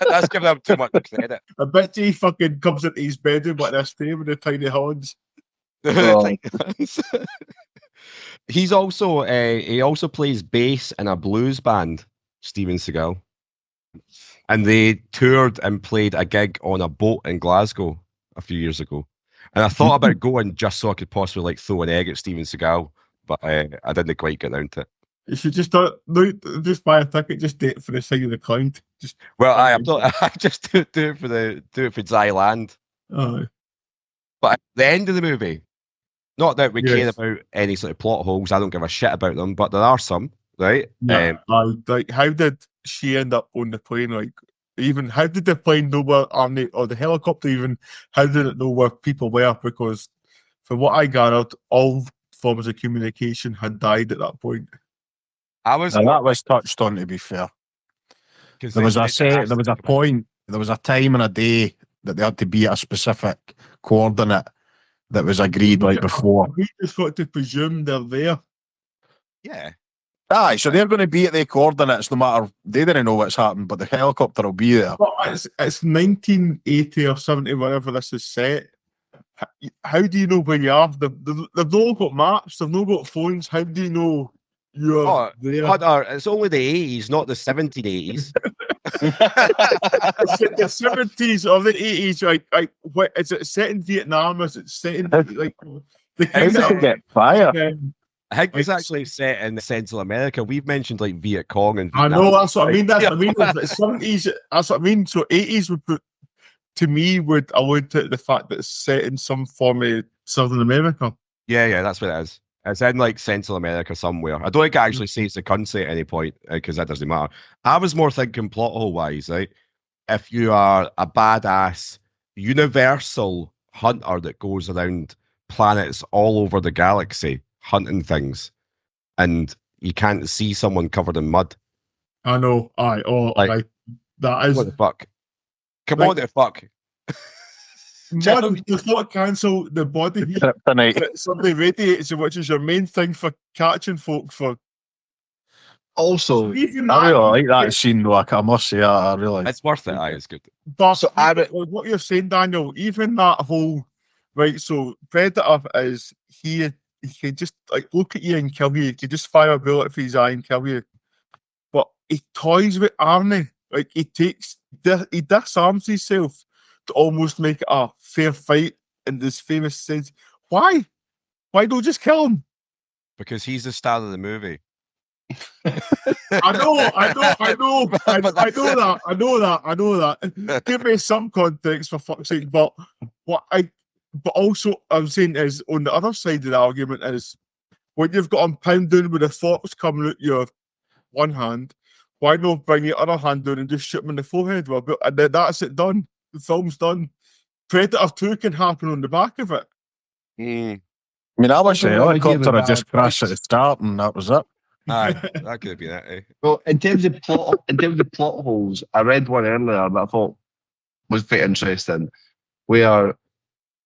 Speaker 1: That's giving him too much credit.
Speaker 2: I bet he fucking comes into his bedroom like this day with the tiny horns.
Speaker 1: He's also he also plays bass in a blues band, Steven Seagal. And they toured and played a gig on a boat in Glasgow a few years ago. And I thought about going just so I could possibly like throw an egg at Steven Seagal, but I didn't quite get down to it.
Speaker 2: You should just just buy a ticket, just date for the side of the cloud.
Speaker 1: I just do it for Zyland.
Speaker 2: Oh.
Speaker 1: But at the end of the movie, not that we care about any sort of plot holes, I don't give a shit about them, but there are some, right?
Speaker 2: Yeah. Like, how did she end up on the plane? Like, even how did the plane know where Arnie, or the helicopter even, how did it know where people were? Because from what I gathered, all forms of communication had died at that point.
Speaker 4: That was touched on, to be fair. There was a point, there was a time and a day that they had to be at a specific coordinate that was agreed right before.
Speaker 2: We just got to presume they're there.
Speaker 1: Yeah.
Speaker 4: Aye, so they're going to be at their coordinates no matter, they didn't know what's happened, but the helicopter will be there.
Speaker 2: But it's 1980 or 70, whatever this is set. How do you know where you are? They've all got maps, they've not got phones. How do you know you're there?
Speaker 1: Hunter, it's only the 80s, not the 1780s.
Speaker 2: The 70s or the 80s, like what is it set in Vietnam? Is it set in like the kind
Speaker 4: of get fire?
Speaker 1: I think it's actually set in Central America. We've mentioned like Viet Cong and Vietnam.
Speaker 2: I know, that's what I mean. That's what I mean. The 70s, that's what I mean. So 80s would put, to me, would allude to the fact that it's set in some form of Southern America.
Speaker 1: Yeah, that's what it is. It's in like Central America somewhere. I don't think it actually says the country at any point because that doesn't matter. I was more thinking plot hole wise, right? If you are a badass universal hunter that goes around planets all over the galaxy hunting things, and you can't see someone covered in mud.
Speaker 2: I know. That is
Speaker 1: what the fuck. Come on, the fuck.
Speaker 2: Mud does not cancel the body heat. Somebody radiates, which is your main thing for catching folk for.
Speaker 3: Also,
Speaker 2: Even
Speaker 4: I
Speaker 2: that,
Speaker 4: really like that scene though. I must say, I really.
Speaker 1: It's worth it. Aye, it's good.
Speaker 2: but
Speaker 3: So I re-
Speaker 2: what you're saying, Daniel, even that whole right. So Predator is he can just like look at you and kill you. He can just fire a bullet for his eye and kill you. But he toys with Arnie. Like he disarms himself to almost make it a fair fight. In this famous sense, why? Why don't you just kill him?
Speaker 1: Because he's the star of the movie.
Speaker 2: I know that. Give me some context for fuck's sake. But also I'm saying is on the other side of the argument is when you've got him pound down with the thoughts coming out your one hand, why not bring your other hand down and just shoot him in the forehead? Well, and then that's it done. The film's done. Predator 2 can happen on the back of it.
Speaker 1: Mm.
Speaker 4: I mean, I wish the
Speaker 3: Also,
Speaker 4: helicopter had just
Speaker 3: bad
Speaker 4: crashed at the start and that was it.
Speaker 1: Aye, that could have been it. Eh?
Speaker 3: Well, in terms of plot holes, I read one earlier that I thought was pretty interesting, where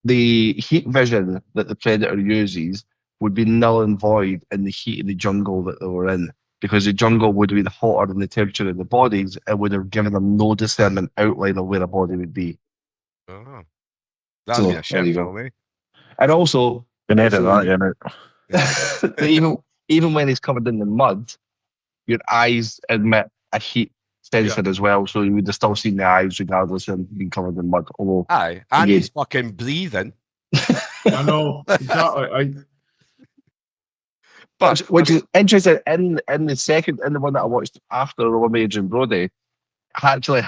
Speaker 3: the heat vision that the Predator uses would be null and void in the heat of the jungle that they were in, because the jungle would have been hotter than the temperature of the bodies and would have given them no discernment outline of where a body would be.
Speaker 1: Oh. That'd be a shit film, eh?
Speaker 3: And also,
Speaker 4: Can edit that in it.
Speaker 3: even when he's covered in the mud, your eyes emit a heat sensor as well, so you would have still seen the eyes regardless of him being covered in mud. Although,
Speaker 1: Aye, and he's fucking breathing.
Speaker 2: I know exactly.
Speaker 3: Which is interesting. In the one that I watched after the one with Adrian Brody, actually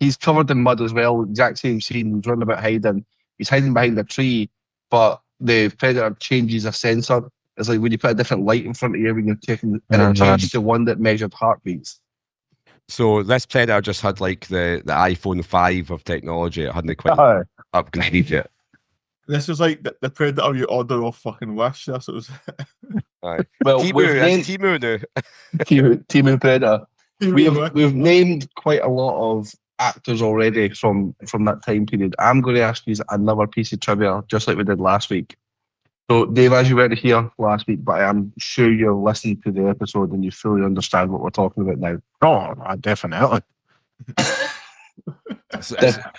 Speaker 3: he's covered in mud as well. Exact same scene. He's running about hiding. He's hiding behind a tree, but the Predator changes a sensor. It's like when you put a different light in front of you when you're taking, and it changes to one that measured heartbeats.
Speaker 1: So this Predator just had like the iPhone 5 of technology. It hadn't quite upgraded yet.
Speaker 2: This was like the Predator you order off fucking Wish. That's what it was.
Speaker 1: Aye.
Speaker 3: Well,
Speaker 1: Timu now.
Speaker 3: Timu Predator. We've named quite a lot of actors already from that time period. I'm going to ask you another piece of trivia, just like we did last week. So, Dave, as you weren't here last week, but I'm sure you're listening to the episode and you fully understand what we're talking about now.
Speaker 4: Oh, definitely.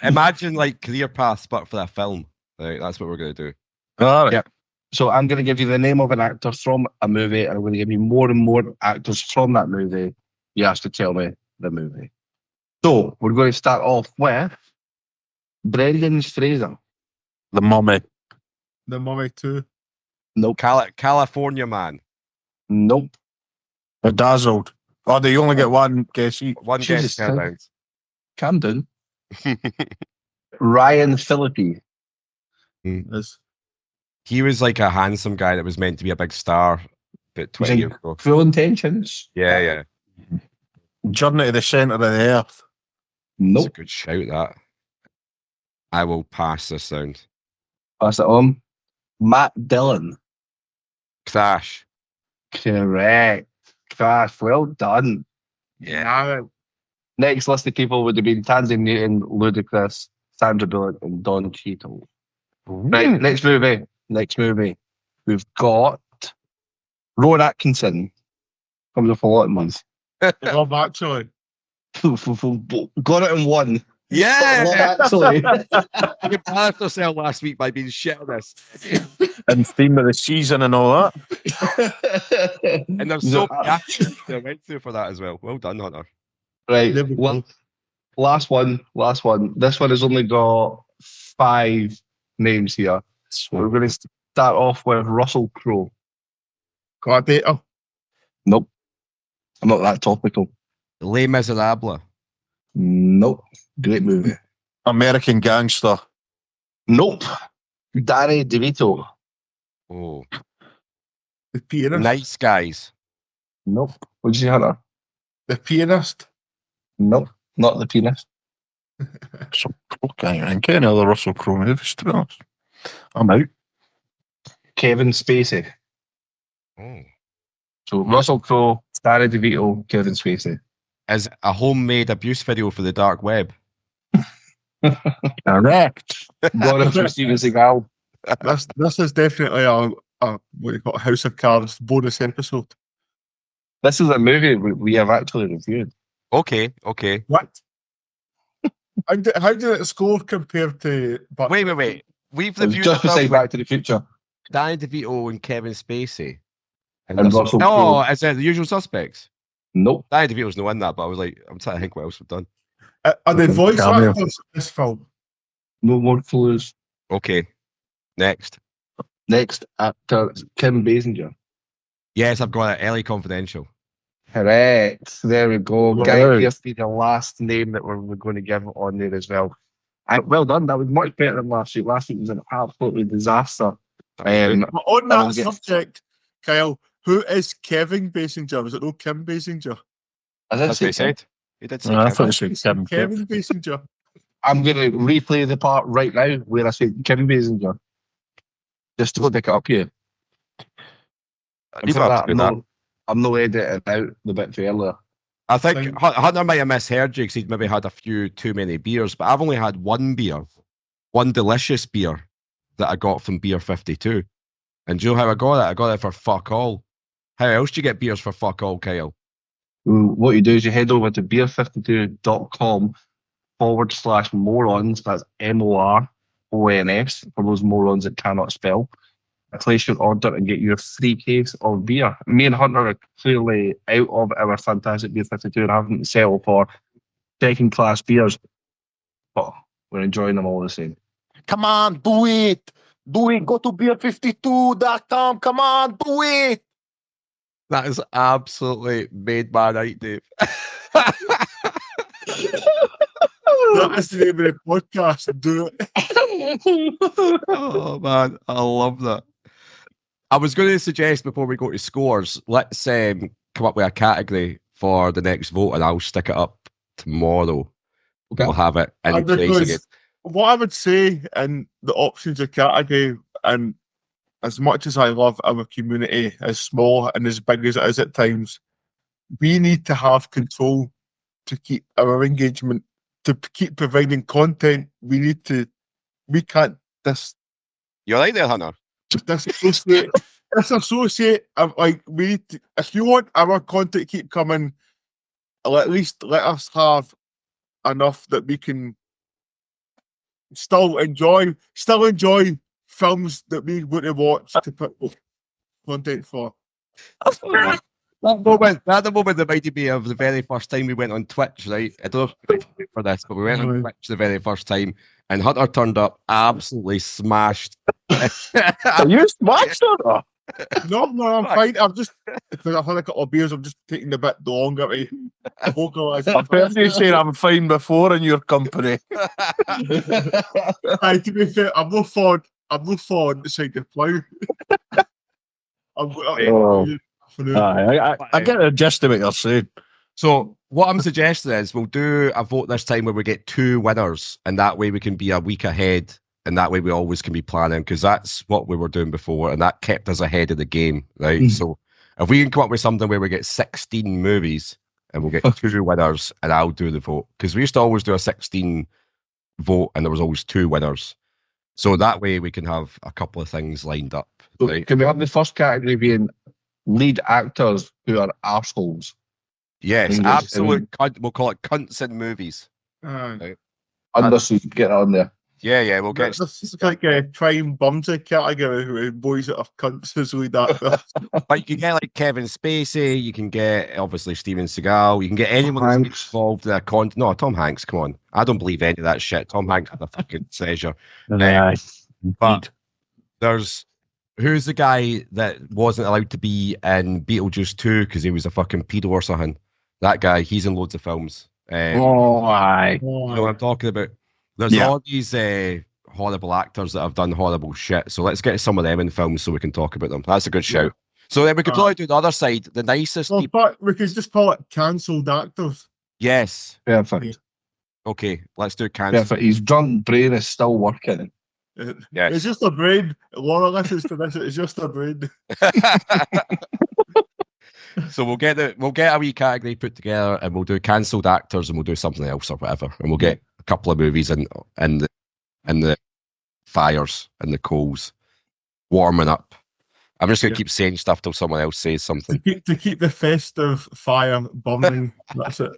Speaker 1: Imagine like career paths, but for a film. Right, that's what we're going to do.
Speaker 4: All right.
Speaker 3: Yeah. So I'm going to give you the name of an actor from a movie, and I'm going to give you more and more actors from that movie. You have to tell me the movie. So we're going to start off with Brendan Fraser.
Speaker 4: The Mummy.
Speaker 2: The Mummy 2.
Speaker 3: Nope.
Speaker 1: California Man.
Speaker 3: Nope.
Speaker 4: Bedazzled. Oh, do you only get one guess each?
Speaker 1: One guess per round.
Speaker 3: Camden. Ryan Phillippe.
Speaker 1: He was like a handsome guy that was meant to be a big star about 20 years ago.
Speaker 3: Full Intentions.
Speaker 1: Yeah.
Speaker 4: Journey to the Centre of the Earth.
Speaker 1: That's a
Speaker 3: Nope.
Speaker 1: good shout, that. I will pass this round.
Speaker 3: Pass it on. Matt Dillon.
Speaker 1: Crash.
Speaker 3: Correct. Crash. Well done.
Speaker 1: Yeah.
Speaker 3: Next list of people would have been Tanzania Newton, Ludacris, Sandra Bullock, and Don Cheadle. Right, next movie. We've got Rowan Atkinson. Comes up a lot of months.
Speaker 2: Love Actually.
Speaker 3: Got it in one.
Speaker 1: Yeah!
Speaker 3: Love Actually.
Speaker 1: You embarrassed yourself last week by being shit on this.
Speaker 4: And theme of the season and all that.
Speaker 1: And there's so many actions I went through for that as well. Well done, Hunter.
Speaker 3: Right, well, last one. This one has only got 5 names here. So we're going to start off with Russell Crowe.
Speaker 2: Gladiator.
Speaker 3: Nope. I'm not that topical.
Speaker 1: Les Miserables.
Speaker 3: Nope. Great movie.
Speaker 4: American Gangster.
Speaker 3: Nope. Danny DeVito.
Speaker 1: Oh.
Speaker 2: The Pianist.
Speaker 1: Nice Guys.
Speaker 3: Nope. What'd you say, Hunter?
Speaker 2: The Pianist.
Speaker 3: Nope. Not The Pianist.
Speaker 4: So, okay, I can't any other Russell Crowe movies, to be honest. I'm out.
Speaker 3: Kevin Spacey.
Speaker 1: Oh.
Speaker 3: So Russell Crowe, Danny DeVito, Kevin Spacey.
Speaker 1: As a homemade abuse video for the dark web.
Speaker 4: Correct.
Speaker 3: Got it from Steven Seagal.
Speaker 2: This is definitely a what do you call it, House of Cards bonus episode.
Speaker 3: This is a movie we have actually reviewed.
Speaker 1: Okay.
Speaker 2: What? How did it score compared to?
Speaker 1: Wait. We've
Speaker 3: It was
Speaker 1: reviewed
Speaker 3: just
Speaker 1: a film
Speaker 3: beside
Speaker 1: with
Speaker 3: Back to the Future.
Speaker 1: Danny DeVito and Kevin Spacey.
Speaker 3: And
Speaker 1: that's-
Speaker 3: Russell
Speaker 1: Oh,
Speaker 3: Crowe.
Speaker 1: is it The Usual Suspects?
Speaker 3: Nope.
Speaker 1: Danny DeVito's no in that, but I was like, I'm trying to think what else we've done.
Speaker 2: Are they voice
Speaker 4: Cameo.
Speaker 2: actors in this film?
Speaker 3: No more clues.
Speaker 1: Okay. Next.
Speaker 3: Next actor is Kim Basinger.
Speaker 1: Yes, I've got it. LA Confidential.
Speaker 3: Correct. There we go.
Speaker 2: Wow.
Speaker 3: Guy Pearce be the last name that we're going to give on there as well. And well done. That was much better than last week. Last week was an absolutely disaster.
Speaker 2: But on
Speaker 3: I will
Speaker 2: that
Speaker 3: get-
Speaker 2: subject, Kyle, who is Kevin Basinger? Was it no Kim Basinger?
Speaker 3: As I
Speaker 1: That's what he
Speaker 3: said,
Speaker 1: said. He did say
Speaker 4: I
Speaker 1: Kevin.
Speaker 4: thought it said
Speaker 2: Kevin Basinger.
Speaker 3: I'm going to replay the part right now where I said Kim Basinger. Just to stick it up here.
Speaker 1: You don't have to do that.
Speaker 3: I'm not editing out the bit earlier.
Speaker 1: I think
Speaker 2: Fine.
Speaker 1: Hunter might have misheard you because he'd maybe had a few too many beers, but I've only had one beer, one delicious beer that I got from Beer 52. And do you know how I got it? I got it for fuck all. How else do you get beers for fuck all, Kyle?
Speaker 3: What you do is you head over to beer52.com/morons. That's MORONS for those morons that cannot spell. Place your order and get your free case of beer. Me and Hunter are clearly out of our fantastic Beer 52 and having to settle for second class beers, but we're enjoying them all the same.
Speaker 4: Come on, do it. Do it. Go to beer52.com. Come on, do it.
Speaker 1: That is absolutely made my night, Dave.
Speaker 2: That is the name of the podcast. Do it.
Speaker 1: Oh man, I love that. I was going to suggest before we go to scores, let's come up with a category for the next vote, and I'll stick it up tomorrow.
Speaker 3: Okay.
Speaker 1: We'll have it in place
Speaker 2: Because
Speaker 1: again.
Speaker 2: what I would say in the options of category, and as much as I love our community, as small and as big as it is at times, we need to have control to keep our engagement, to keep providing content. We can't
Speaker 1: You're right there, Hunter.
Speaker 2: disassociate. We need to, if you want our content to keep coming, at least let us have enough that we can still enjoy films that we want to watch to put content for.
Speaker 1: That moment reminded me of the very first time we went on Twitch, right? I don't know for this, but we went on
Speaker 2: Right.
Speaker 1: Twitch the very first time, and Hunter turned up absolutely smashed.
Speaker 4: Are you smashed or?
Speaker 2: No, I'm fine. I'm just because I've had a couple of beers. I'm just taking a bit longer to vocalise.
Speaker 4: I've heard you saying I'm fine before in your company.
Speaker 2: Aye, to be fair, I'm not fond beside the plough.
Speaker 4: I get the gist of what you're saying.
Speaker 1: So what I'm suggesting is we'll do a vote this time where we get two winners, and that way we can be a week ahead, and that way we always can be planning, because that's what we were doing before, and that kept us ahead of the game, right?
Speaker 3: Mm.
Speaker 1: So if we can come up with something where we get 16 movies, and we'll get two winners, and I'll do the vote, because we used to always do a 16 vote, and there was always two winners. So that way we can have a couple of things lined up.
Speaker 3: So
Speaker 1: Right?
Speaker 3: can we have the first category being lead actors who are arseholes?
Speaker 1: Yes,
Speaker 3: English,
Speaker 1: absolute cunt. We'll call it cunts in movies.
Speaker 3: Under so you can get on there.
Speaker 1: Yeah, we'll get.
Speaker 2: This is like a prime bumsy category with boys that are cunts as lead actors.
Speaker 1: But you can get like Kevin Spacey, you can get obviously Steven Seagal, you can get anyone that's been
Speaker 3: Hanks.
Speaker 1: involved in a No, Tom Hanks, come on. I don't believe any of that shit. Tom Hanks is a fucking treasure.
Speaker 4: Aye.
Speaker 1: But there's who's the guy that wasn't allowed to be in Beetlejuice 2 because he was a fucking pedo or something? That guy, he's in loads of films.
Speaker 4: Oh, aye.
Speaker 1: You know what I'm talking about? There's all these horrible actors that have done horrible shit. So let's get some of them in films so we can talk about them. That's a good shout. So then we could probably do the other side, the nicest
Speaker 2: Well,
Speaker 1: people.
Speaker 2: but we could just call it cancelled actors.
Speaker 1: Yes.
Speaker 3: Perfect.
Speaker 1: Okay, let's do cancel.
Speaker 3: Perfect. His drunk brain is still working.
Speaker 1: Yes.
Speaker 2: It's just a brain. Laura listens to this. It's just a brain.
Speaker 1: So we'll get a wee category put together, and we'll do cancelled actors, and we'll do something else or whatever, and we'll get a couple of movies in the fires and the coals warming up, I'm just going to keep saying stuff till someone else says something.
Speaker 2: To keep the festive fire burning. That's it.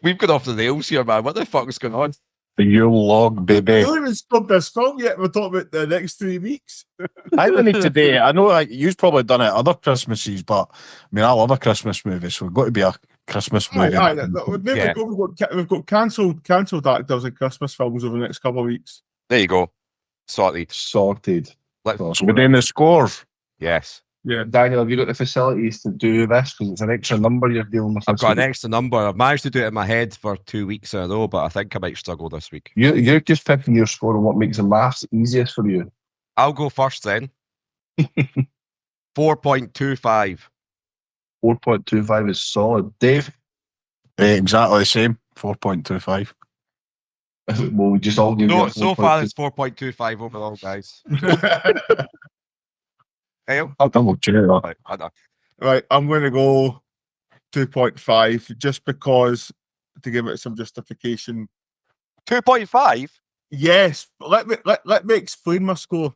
Speaker 1: We've got off the rails here, man. What the fuck is going on?
Speaker 4: The Yule log, baby.
Speaker 2: We haven't even scrubbed this film yet. We're talking about the next 3 weeks.
Speaker 4: I don't need today. I know you've probably done it other Christmases, but I mean, I love a Christmas movie, so we've got to be a Christmas movie.
Speaker 2: We've got cancelled actors and Christmas films over the next couple of weeks.
Speaker 1: There you go. Sorted.
Speaker 3: Sorted.
Speaker 4: So we're doing the score.
Speaker 1: Yes.
Speaker 2: Yeah.
Speaker 3: Daniel, have you got the facilities to do this? Because it's an extra number you're dealing with.
Speaker 1: I've got an extra number. I've managed to do it in my head for 2 weeks in a row, but I think I might struggle this week.
Speaker 3: You're just picking your score on what makes the maths easiest for you.
Speaker 1: I'll go first then. 4.25.
Speaker 3: 4.25 is solid. Dave?
Speaker 4: Exactly the same. 4.25.
Speaker 3: Well, we just all give you
Speaker 1: No,
Speaker 3: a
Speaker 1: so far it's 4.25 overall, guys. Hey,
Speaker 4: I'll double check that.
Speaker 2: Right, I'm going to go 2.5 just because to give it some justification.
Speaker 1: 2.5?
Speaker 2: Yes, but let me explain my score.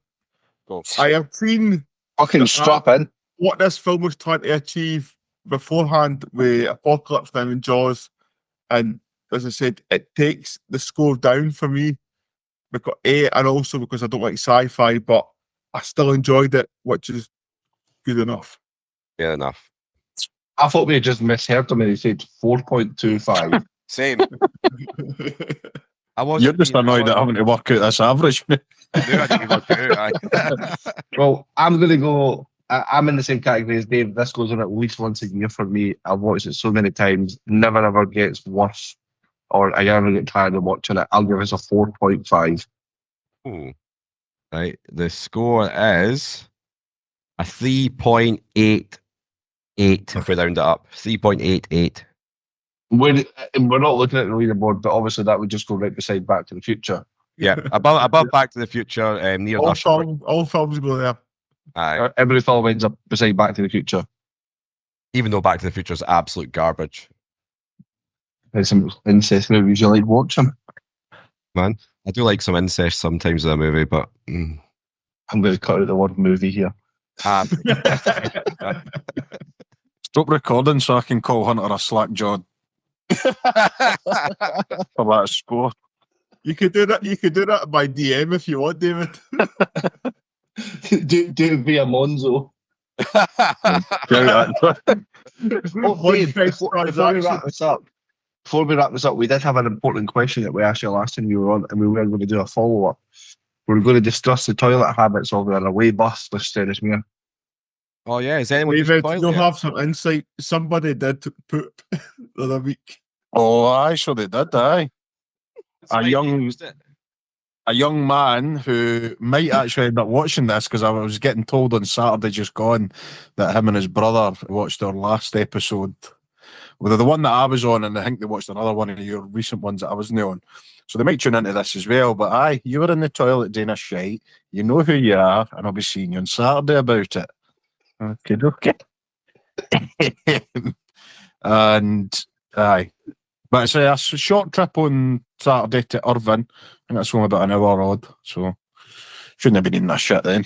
Speaker 1: Go.
Speaker 2: I have seen
Speaker 3: Fucking strap in.
Speaker 2: what this film was trying to achieve beforehand with Apocalypse Now and Jaws, and as I said, it takes the score down for me because and also because I don't like sci-fi, but I still enjoyed it, which is good enough.
Speaker 1: Fair enough.
Speaker 3: I thought we had just misheard him and he said 4.25.
Speaker 1: Same.
Speaker 4: You're just annoyed at having to work out this average.
Speaker 1: I knew I didn't work it out.
Speaker 3: Well, I'm going to go. I'm in the same category as Dave. This goes on at least once a year for me. I've watched it so many times. Never ever gets worse, or I never get tired of watching it. I'll give us a 4.5.
Speaker 1: Ooh. Right. The score is a 3.88 if we round it up. 3.88.
Speaker 3: We're not looking at the leaderboard, but obviously that would just go right beside Back to the Future.
Speaker 1: Yeah, above Back to the Future, near
Speaker 2: all
Speaker 1: Rush.
Speaker 2: films go there.
Speaker 1: Aye.
Speaker 3: Every film ends up beside Back to the Future.
Speaker 1: Even though Back to the Future is absolute garbage.
Speaker 3: There's some incest movies you like watching.
Speaker 1: Man, I do like some incest sometimes in a movie, but
Speaker 3: I'm going to cut out the word movie here.
Speaker 1: Stop
Speaker 4: recording so I can call Hunter a slack jawed. For that score.
Speaker 2: You could do that. You could do that by DM if you want, David.
Speaker 3: do it via Monzo. Before we wrap this up, we did have an important question that we asked you last time you were on, and we were going to do a follow-up. We were going to discuss the toilet habits of an away bus with Sterrismere.
Speaker 1: Oh yeah, is anyone
Speaker 2: David, you'll have some insight. Somebody did poop the other week.
Speaker 4: Oh, aye, sure they did, aye. A young man who might actually end up watching this, because I was getting told on Saturday just gone that him and his brother watched our last episode. Well, the one that I was on, and I think they watched another one of your recent ones that I wasn't on. So they might tune into this as well. But aye, you were in the toilet doing a shite. You know who you are, and I'll be seeing you on Saturday about it. Okay. And aye. But it's a short trip on Saturday to Irvine, and that's only about an hour odd, so shouldn't have been in that shit then.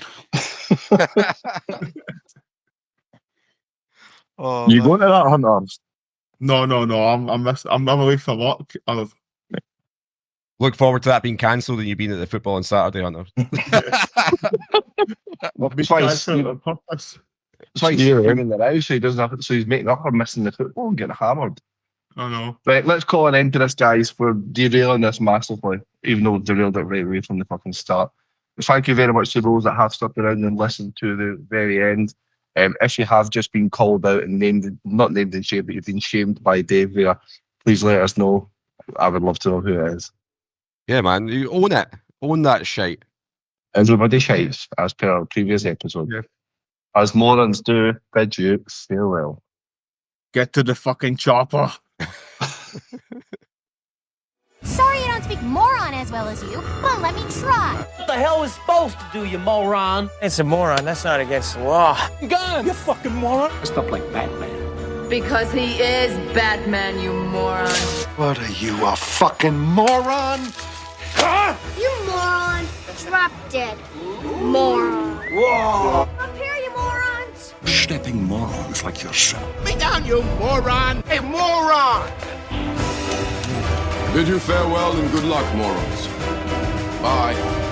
Speaker 4: You going to that, Hunter?
Speaker 2: No. I'm away for work.
Speaker 1: Look forward to that being cancelled and you being at the football on Saturday, Hunter.
Speaker 3: That's why he's screaming it out, so he doesn't have it. So he's making up for missing the football and getting hammered.
Speaker 2: I know.
Speaker 3: Right, let's call an end to this, guys. We're derailing this massively, even though we derailed it right away from the fucking start. But thank you very much to those that have stuck around and listened to the very end. If you have just been called out and not named and shamed, but you've been shamed by Dave there, please let us know. I would love to know who it is.
Speaker 1: Yeah, man, you own it. Own that shite.
Speaker 3: Everybody shites, as per our previous episode.
Speaker 2: Yeah.
Speaker 3: As morons do, bid you farewell.
Speaker 2: Get to the fucking chopper.
Speaker 5: Sorry I don't speak moron as well as you, but let me try.
Speaker 7: What the hell is supposed to do, you moron? It's a moron. That's not against the law.
Speaker 6: Gun! You fucking moron!
Speaker 9: Stuff like Batman.
Speaker 8: Because he is Batman, you moron.
Speaker 9: What are you, a fucking moron?
Speaker 6: Huh?
Speaker 5: You moron. Drop dead. Moron.
Speaker 6: Whoa!
Speaker 5: Up here, you moron.
Speaker 9: sidestepping morons like yourself.
Speaker 6: Me down, you moron! Hey, moron!
Speaker 9: Bid you farewell and good luck, morons. Bye.